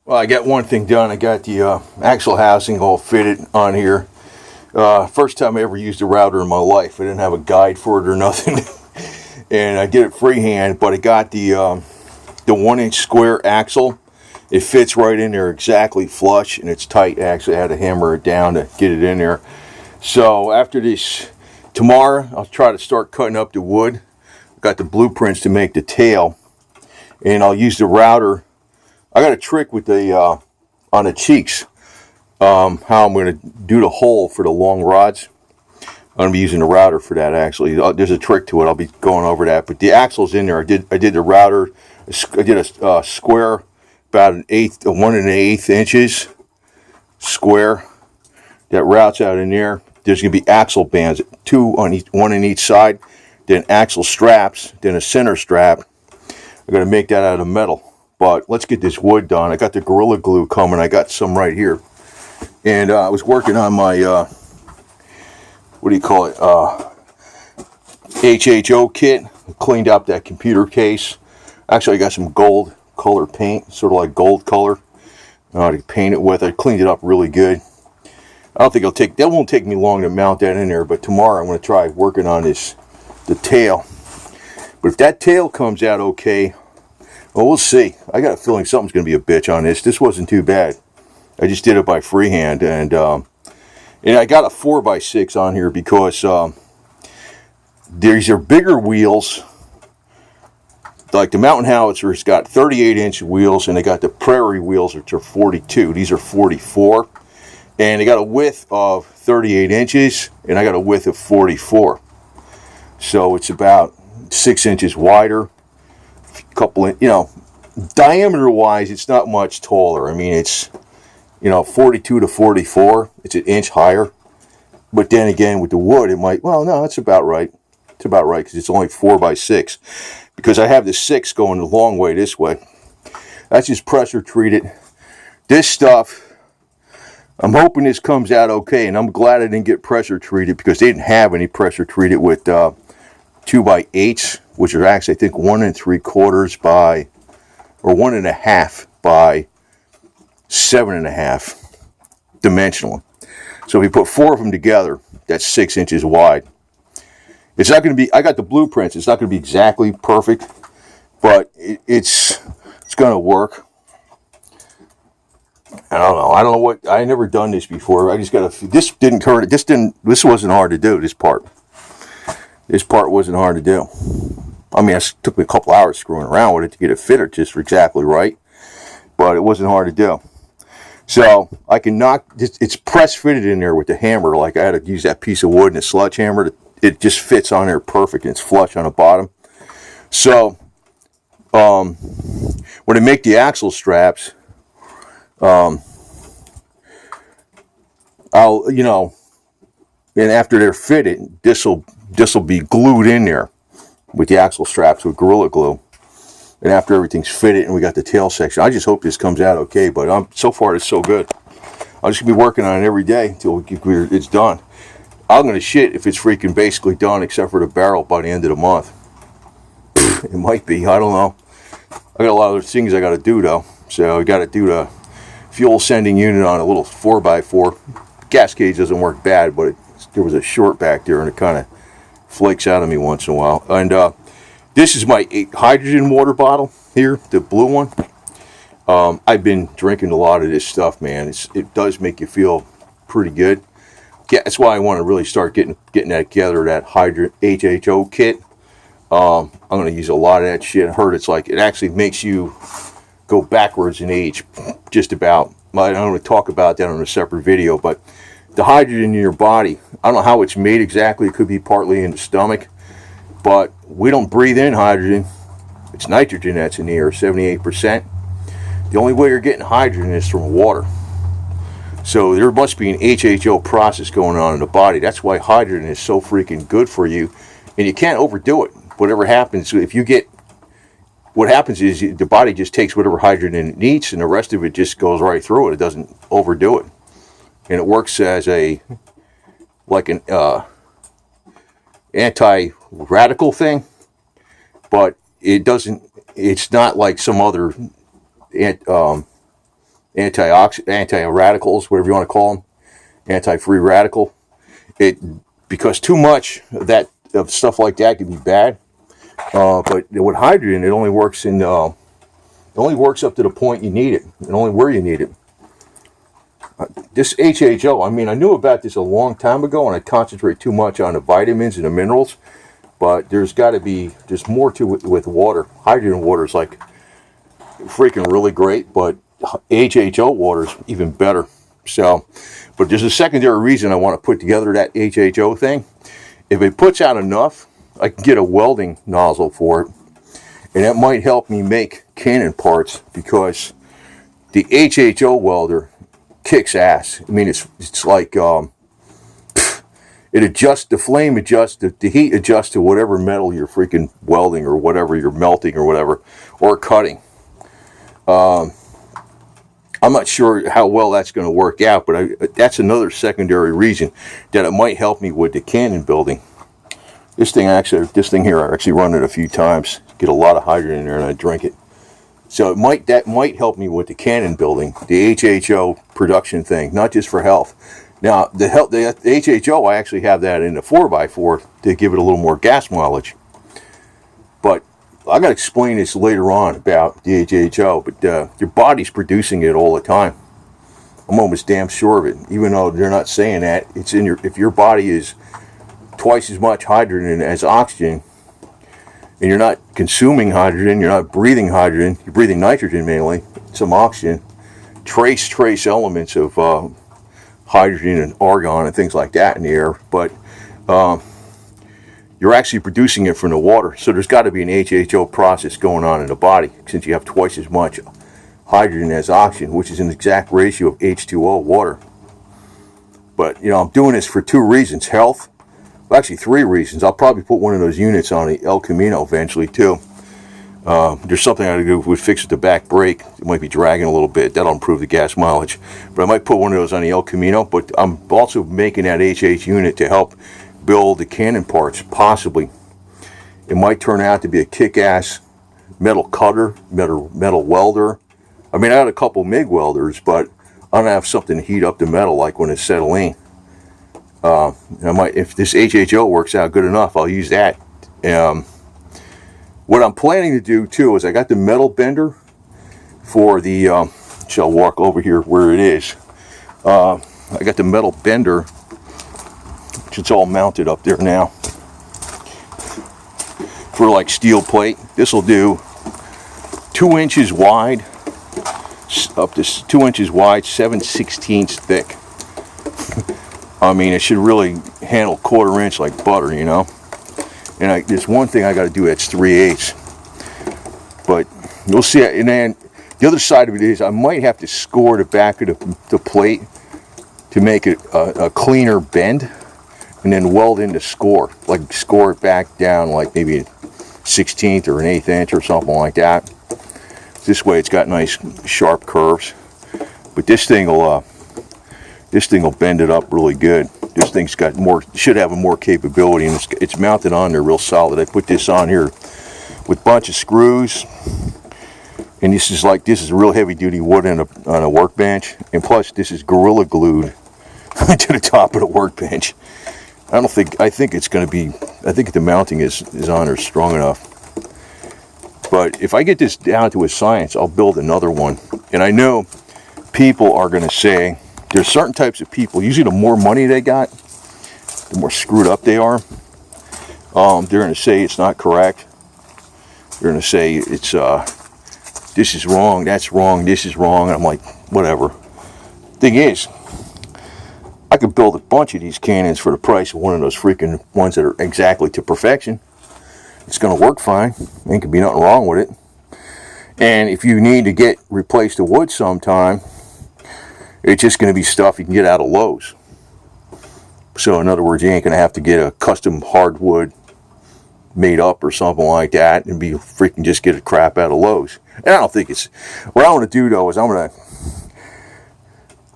Well, I got one thing done. I got the axle housing all fitted on here. First time I ever used a router in my life. I didn't have a guide for it or nothing. And I did it freehand, but I got the 1-inch square axle. It fits right in there exactly flush, and it's tight. Actually, I had to hammer it down to get it in there. So after this, tomorrow, I'll try to start cutting up the wood. Got the blueprints to make the tail, and I'll use the router. I got a trick with the on the cheeks, how I'm going to do the hole for the long rods. I'm going to be using the router for that, actually. There's a trick to it. I'll be going over that. But the axle's in there. I did the router. I did a square, about 1 1/8 inches square. That route's out in there. There's going to be axle bands, one on each side. Then axle straps. Then a center strap. I'm going to make that out of metal. But let's get this wood done. I got the Gorilla Glue coming. I got some right here. And I was working on my, what do you call it, HHO kit. I cleaned up that computer case. Actually, I got some gold color paint, sort of like gold color, to paint it with. I cleaned it up really good. I don't think that won't take me long to mount that in there, but tomorrow I'm going to try working on the tail. But if that tail comes out okay, well, we'll see. I got a feeling something's going to be a bitch on this. This wasn't too bad. I just did it by freehand, and I got a 4x6 on here because these are bigger wheels. Like the Mountain Howitzer's got 38-inch wheels, and they got the Prairie wheels, which are 42. These are 44, and they got a width of 38 inches, and I got a width of 44. So it's about 6 inches wider. Couple, diameter wise, it's not much taller. I mean, it's 42 to 44. It's an inch higher. But then again, with the wood, it might, well, no, it's about right. It's about right because it's only 4x6. Because I have the 6 going the long way this way. That's just pressure treated. This stuff, I'm hoping this comes out okay, and I'm glad I didn't get pressure treated because they didn't have any pressure treated with 2x8s, which are actually, I think, 1 3/4 by, or 1.5 by 7.5 dimensional. So if we put 4 of them together, that's 6 inches wide. It's not going to be, I got the blueprints, it's not going to be exactly perfect, but it's going to work. I don't know what, I never done this before. I just got to, this wasn't hard to do, this part. This part wasn't hard to do. I mean, it took me a couple hours screwing around with it to get it fitted just exactly right, but it wasn't hard to do. So I can it's press fitted in there with the hammer. Like I had to use that piece of wood and a sledgehammer. It just fits on there perfect, and it's flush on the bottom. So when I make the axle straps, I'll, and after they're fitted, this will be glued in there with the axle straps with Gorilla Glue. And after everything's fitted and we got the tail section, I just hope this comes out okay. But so far it's so good. I'm just gonna be working on it every day until it's done. I'm gonna shit if it's freaking basically done, except for the barrel by the end of the month. It might be. I don't know. I got a lot of other things I got to do though. So I got to do the fuel sending unit on a little 4x4. Gas gauge doesn't work bad, but there was a short back there, and it kind of flakes out of me once in a while. And this is my hydrogen water bottle here, the blue one. I've been drinking a lot of this stuff, man. It does make you feel pretty good. Yeah, that's why I want to really start getting that together, that HHO kit. I'm going to use a lot of that shit. I heard it actually makes you go backwards in age, just about. I don't want to talk about that on a separate video, but the hydrogen in your body, I don't know how it's made exactly. It could be partly in the stomach, but we don't breathe in hydrogen. It's nitrogen that's in the air, 78%. The only way you're getting hydrogen is from water. So there must be an HHO process going on in the body. That's why hydrogen is so freaking good for you. And you can't overdo it. Whatever happens, what happens is the body just takes whatever hydrogen it needs, and the rest of it just goes right through it. It doesn't overdo it. And it works as an anti-radical thing, but it's not like some other anti-radicals, whatever you want to call them, anti-free radical. Because too much of stuff like that can be bad. But with hydrogen, it only works up to the point you need it, and only where you need it. This HHO, I mean, I knew about this a long time ago, and I concentrate too much on the vitamins and the minerals. But there's more to it with water. Hydrogen water is like freaking really great, but HHO water is even better. So, but there's a secondary reason I want to put together that HHO thing. If it puts out enough, I can get a welding nozzle for it, and that might help me make cannon parts, because the HHO welder kicks ass. I mean, it's like it adjusts, the flame adjusts, the heat adjusts to whatever metal you're freaking welding or whatever you're melting or whatever, or cutting. I'm not sure how well that's going to work out, but that's another secondary reason that it might help me with the cannon building. This thing here, I actually run it a few times, get a lot of hydrogen in there, and I drink it. So that might help me with the cannon building, the HHO production thing, not just for health. Now, the HHO, I actually have that in the 4x4 to give it a little more gas mileage. But I got to explain this later on about the HHO, but your body's producing it all the time. I'm almost damn sure of it, even though they're not saying that. It's in if your body is twice as much hydrogen as oxygen, and you're not consuming hydrogen, you're not breathing hydrogen, you're breathing nitrogen mainly, some oxygen, trace elements of hydrogen and argon and things like that in the air, but you're actually producing it from the water. So there's got to be an HHO process going on in the body, since you have twice as much hydrogen as oxygen, which is an exact ratio of H2O, water. But, I'm doing this for two reasons. Health, well, actually three reasons. I'll probably put one of those units on the El Camino eventually too. There's something I got to do with fix the back brake. It might be dragging a little bit. That'll improve the gas mileage. But I might put one of those on the El Camino. But I'm also making that HH unit to help build the cannon parts, possibly. It might turn out to be a kick-ass metal cutter, metal welder. I mean, I got a couple MIG welders, but I don't have something to heat up the metal like when it's acetylene. If this HHO works out good enough, I'll use that. What I'm planning to do too is I got the metal bender for the, shall walk over here where it is. I got the metal bender, which it's all mounted up there now, for like steel plate. This will do 2 inches wide, up to 2 inches wide, 7/16 thick. I mean, it should really handle 1/4 inch like butter, And there's one thing I got to do that's 3/8. But you'll see. And then the other side of it is I might have to score the back of the plate to make it a cleaner bend, and then weld in the score. Like score it back down like maybe a 1/16 or an 1/8 inch or something like that. This way it's got nice sharp curves. But this thing will bend it up really good. This thing's got should have more capability, and it's mounted on there real solid. I put this on here with a bunch of screws, and this is real heavy duty wood on a workbench, and plus this is Gorilla glued to the top of the workbench. I think the mounting is on there strong enough. But if I get this down to a science, I'll build another one. And I know people are going to say, there's certain types of people, usually the more money they got, the more screwed up they are. They're going to say it's not correct. They're going to say it's this is wrong, that's wrong, this is wrong. And I'm like, whatever. Thing is, I could build a bunch of these cannons for the price of one of those freaking ones that are exactly to perfection. It's going to work fine. Ain't could be nothing wrong with it. And if you need to replace the wood sometime, it's just going to be stuff you can get out of Lowe's. So in other words, you ain't going to have to get a custom hardwood made up or something like that and just get a crap out of Lowe's. And I don't think what I want to do though is I'm going to,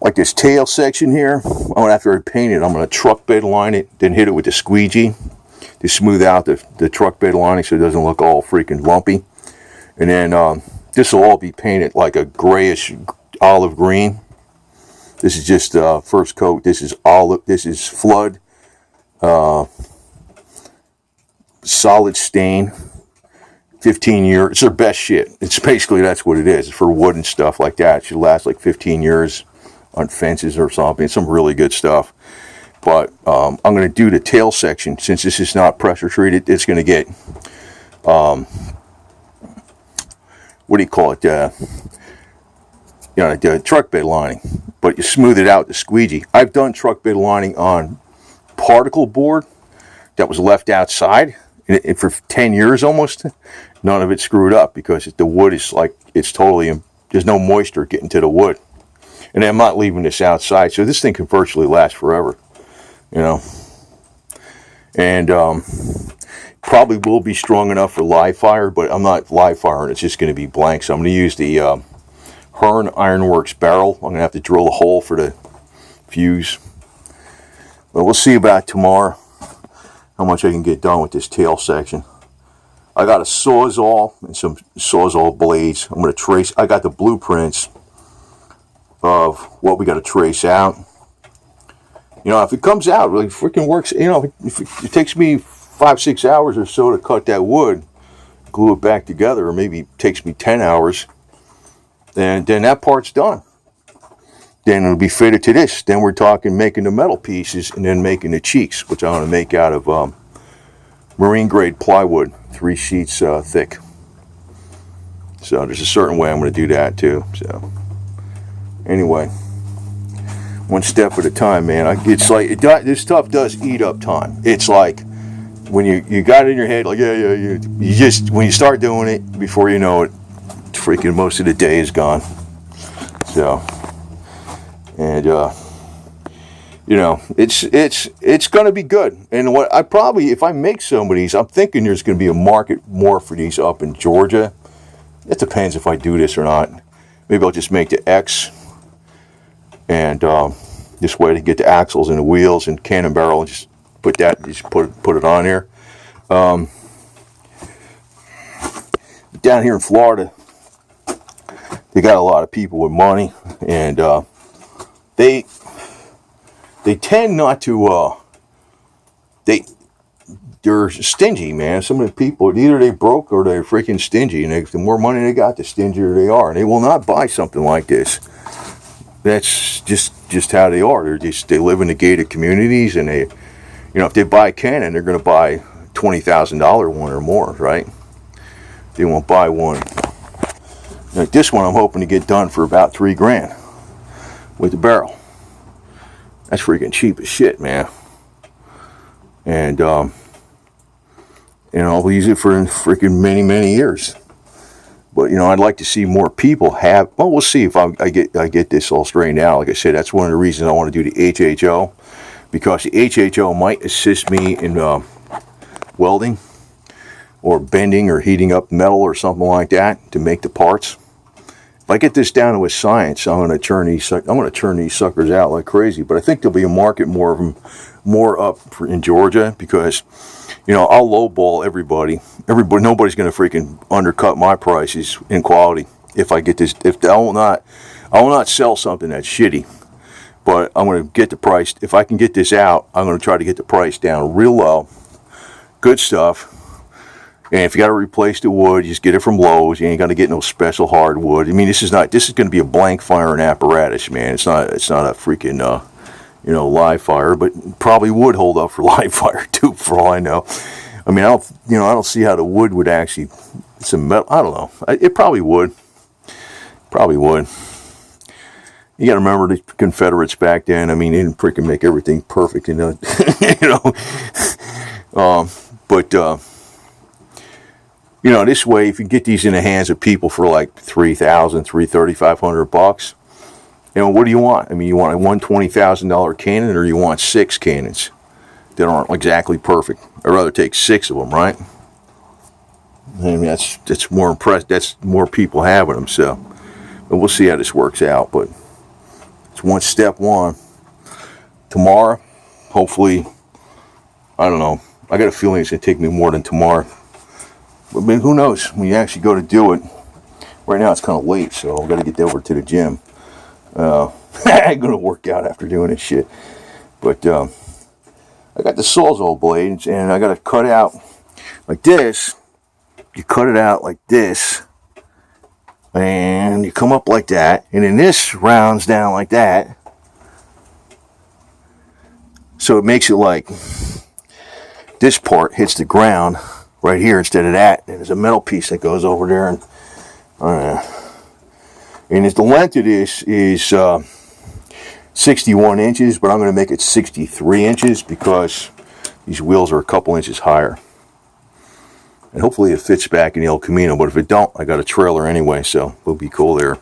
like this tail section here, I'm going to, after I paint it, I'm going to truck bed line it, then hit it with the squeegee to smooth out the truck bed lining so it doesn't look all freaking lumpy. And then this will all be painted like a grayish olive green. This is just first coat. This is olive. This is flood. Solid stain. 15 years. It's their best shit. It's basically, that's what it is. It's for wood and stuff like that. It should last like 15 years on fences or something. It's some really good stuff. But I'm going to do the tail section. Since this is not pressure treated, it's going to get, what do you call it? The truck bed lining. But you smooth it out, the squeegee. I've done truck bed lining on particle board that was left outside for 10 years almost. None of it screwed up because the wood is like, it's totally, there's no moisture getting to the wood. And I'm not leaving this outside, so this thing can virtually last forever, you know. And probably will be strong enough for live fire, but I'm not live firing. It's just going to be blank. So I'm going to use the Hearn Ironworks barrel. I'm going to have to drill a hole for the fuse. But we'll see about tomorrow how much I can get done with this tail section. I got a Sawzall and some Sawzall blades. I'm going to trace. I got the blueprints of what we got to trace out. You know, if it comes out, really freaking works. You know, if it takes me 5-6 hours or so to cut that wood, glue it back together, or maybe it takes me 10 hours, and then that part's done. Then it'll be fitted to this. Then we're talking making the metal pieces and then making the cheeks, which I'm going to make out of marine grade plywood, 3 sheets thick. So there's a certain way I'm going to do that too. So anyway, one step at a time, man. It's like this stuff does eat up time. It's like when you got it in your head, like you just, when you start doing it, before you know it, freaking most of the day is gone. So, and you know, it's going to be good. And what I probably, if I make some of these, I'm thinking there's going to be a market more for these up in Georgia. It depends if I do this or not. Maybe I'll just make the X, and this way to get the axles and the wheels and cannon barrel, and just put it on here. Down here in Florida, they got a lot of people with money, and they tend not to, they're stingy, man. Some of the people, either they broke or they're freaking stingy, and the more money they got, the stingier they are, and they will not buy something like this. That's just how they are. They live in the gated communities, and they, you know, if they buy a cannon, they're going to buy $20,000 one or more, right? They won't buy one. Like this one, I'm hoping to get done for about $3,000 with the barrel. That's freaking cheap as shit, man. And you know, I'll use it for freaking many years. But you know, I'd like to see more people have. Well, we'll see if I get this all straightened out. Like I said, that's one of the reasons I want to do the HHO, because the HHO might assist me in welding or bending or heating up metal or something like that to make the parts. If I get this down to a science, I'm going to turn these suckers out like crazy. But I think there'll be a market more of them, more up in Georgia, because you know, I'll lowball everybody. Nobody's going to freaking undercut my prices in quality. If I get this, I will not sell something that's shitty. But I'm going to get the price. If I can get this out, I'm going to try to get the price down real low. Good stuff. And if you got to replace the wood, you just get it from Lowe's. You ain't got to get no special hardwood. I mean, this is going to be a blank firing apparatus, man. It's not a freaking you know, live fire, but probably would hold up for live fire too, for all I know. I mean, I don't see how the wood would actually. It's a metal. I don't know. It probably would. Probably would. You got to remember the Confederates back then. I mean, they didn't freaking make everything perfect, you know. You know. But you know, this way, if you get these in the hands of people for like $3,000, $3,500, you know, what do you want? I mean, you want a $120,000 cannon, or you want 6 cannons that aren't exactly perfect? I'd rather take 6 of them, right? I mean, that's more impressive. That's more people having them. So, but we'll see how this works out. But it's step one. Tomorrow, hopefully, I don't know. I got a feeling it's gonna take me more than tomorrow. But I mean, who knows? When you actually go to do it. Right now, it's kind of late, so I've got to get over to the gym. Ain't gonna work out after doing this shit. But I got the Sawzall blades, and I got to cut out like this. You cut it out like this, and you come up like that, and then this rounds down like that. So it makes it like this part hits the ground right here instead of that. And there's a metal piece that goes over there, and the length of this is 61 inches, but I'm going to make it 63 inches because these wheels are a couple inches higher. And hopefully it fits back in the El Camino, but if it don't, I got a trailer anyway, so it'll be cool there.